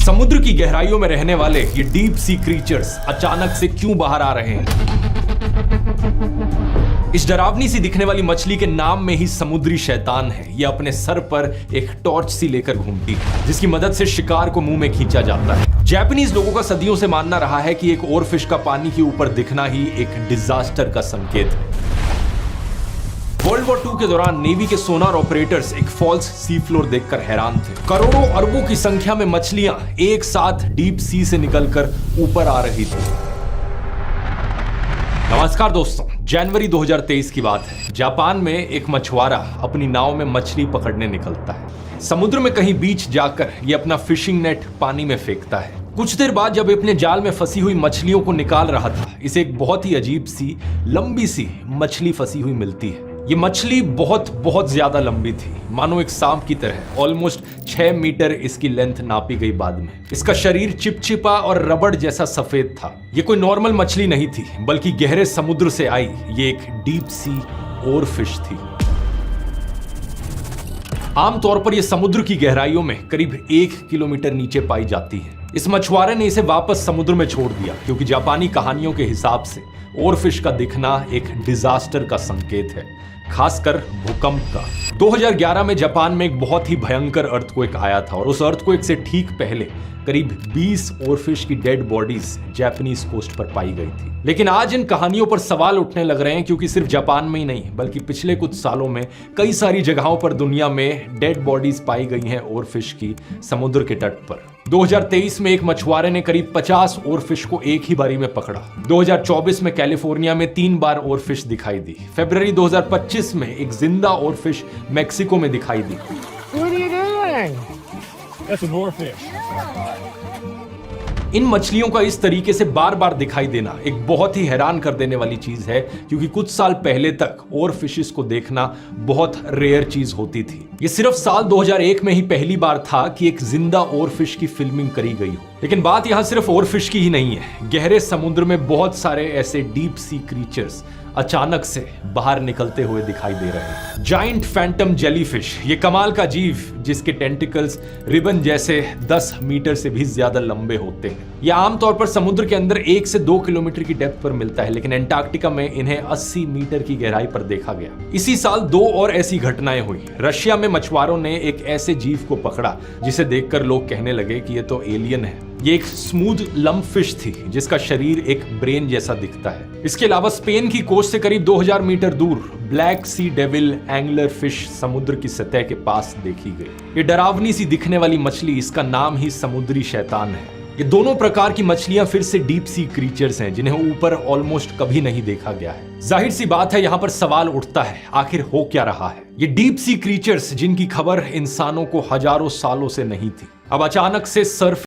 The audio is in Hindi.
समुद्र की गहराइयों में रहने वाले ये डीप सी क्रीचर्स अचानक से क्यों बाहर आ रहे हैं? इस डरावनी सी दिखने वाली मछली के नाम में ही समुद्री शैतान है। ये अपने सर पर एक टॉर्च सी लेकर घूमती है, जिसकी मदद से शिकार को मुंह में खींचा जाता है। जापानीज लोगों का सदियों से मानना रहा है कि एक ओरफिश का पानी के ऊपर दिखना ही एक डिजास्टर का संकेत है। वर्ल्ड वॉर 2 के दौरान नेवी के सोनार ऑपरेटर्स एक फॉल्स सी फ्लोर देखकर हैरान थे। करोड़ों अरबों की संख्या में मछलियां एक साथ डीप सी से निकलकर ऊपर आ रही थी। नमस्कार दोस्तों, जनवरी 2023 की बात है। जापान में एक मछुआरा अपनी नाव में मछली पकड़ने निकलता है। समुद्र में कहीं बीच जाकर ये अपना फिशिंग नेट पानी में फेंकता है। कुछ देर बाद जब अपने जाल में फंसी हुई मछलियों को निकाल रहा था, इसे एक बहुत ही अजीब सी लंबी सी मछली फंसी हुई मिलती है। ये मछली बहुत ज्यादा लंबी थी, मानो एक सांप की तरह। ऑलमोस्ट 6 मीटर इसकी लेंथ नापी गई बाद में। इसका शरीर चिपचिपा और रबड़ जैसा सफेद था। ये कोई नॉर्मल मछली नहीं थी, बल्कि गहरे समुद्र से आई ये एक डीप सी ओरफिश थी। आमतौर पर यह समुद्र की गहराइयों में करीब 1 किलोमीटर नीचे पाई जाती है। इस मछुआरे ने इसे वापस समुद्र में छोड़ दिया, क्योंकि जापानी कहानियों के हिसाब से ओरफिश का दिखना एक डिजास्टर का संकेत है, खासकर भूकंप का। 2011 में जापान में एक बहुत ही भयंकर अर्थक्वेक आया था, और उस अर्थक्वेक से ठीक पहले करीब 20 ओरफिश की डेड बॉडीज जापानीज कोस्ट पर पाई गई थी। लेकिन आज इन कहानियों पर सवाल उठने लग रहे हैं, क्योंकि सिर्फ जापान में ही नहीं, बल्कि पिछले कुछ सालों में कई सारी जगहों पर दुनिया में डेड बॉडीज पाई गई हैं ओरफिश की समुद्र के तट पर। 2023 में एक मछुआरे ने करीब 50 ओरफिश को एक ही बारी में पकड़ा। 2024 में कैलिफोर्निया में 3 बार ओरफिश दिखाई दी। फरवरी 2025 में एक जिंदा ओरफिश मेक्सिको में दिखाई दी। इन मछलियों का इस तरीके से बार बार दिखाई देना एक बहुत ही हैरान कर देने वाली चीज है, क्योंकि कुछ साल पहले तक ओरफिशेस को देखना बहुत रेयर चीज होती थी। ये सिर्फ साल 2001 में ही पहली बार था कि एक जिंदा ओरफिश की फिल्मिंग करी गई हो। लेकिन बात यहां सिर्फ ओरफिश की ही नहीं है। गहरे समुद्र में बहुत सारे ऐसे डीप सी क्रीचर्स अचानक से बाहर निकलते हुए दिखाई दे रहे हैं। जाइंट फैंटम जेलीफिश, ये कमाल का जीव जिसके टेंटिकल्स रिबन जैसे 10 मीटर से भी ज्यादा लंबे होते हैं। यह आमतौर पर समुद्र के अंदर 1 से 2 किलोमीटर की डेप्थ पर मिलता है, लेकिन अंटार्कटिका में इन्हें 80 मीटर की गहराई पर देखा गया। इसी साल 2 और ऐसी घटनाएं हुई। रशिया में मछुआरों ने एक ऐसे जीव को पकड़ा जिसे देखकर लोग कहने लगे कि ये तो एलियन है। ये एक स्मूथ लंप फिश थी, जिसका शरीर एक ब्रेन जैसा दिखता है। इसके अलावा स्पेन की कोस्ट से करीब 2000 मीटर दूर ब्लैक सी डेविल एंगलर फिश समुद्र की सतह के पास देखी गई। ये डरावनी सी दिखने वाली मछली, इसका नाम ही समुद्री शैतान है। ये दोनों प्रकार की मछलियां फिर से डीप सी क्रीचर्स हैं, जिन्हें ऊपर ऑलमोस्ट कभी नहीं देखा गया है। जाहिर सी बात है, यहां पर सवाल उठता है, आखिर हो क्या रहा है? ये डीप सी क्रीचर्स जिनकी खबर इंसानों को हजारों सालों से नहीं थी, अब अचानक से सर्फ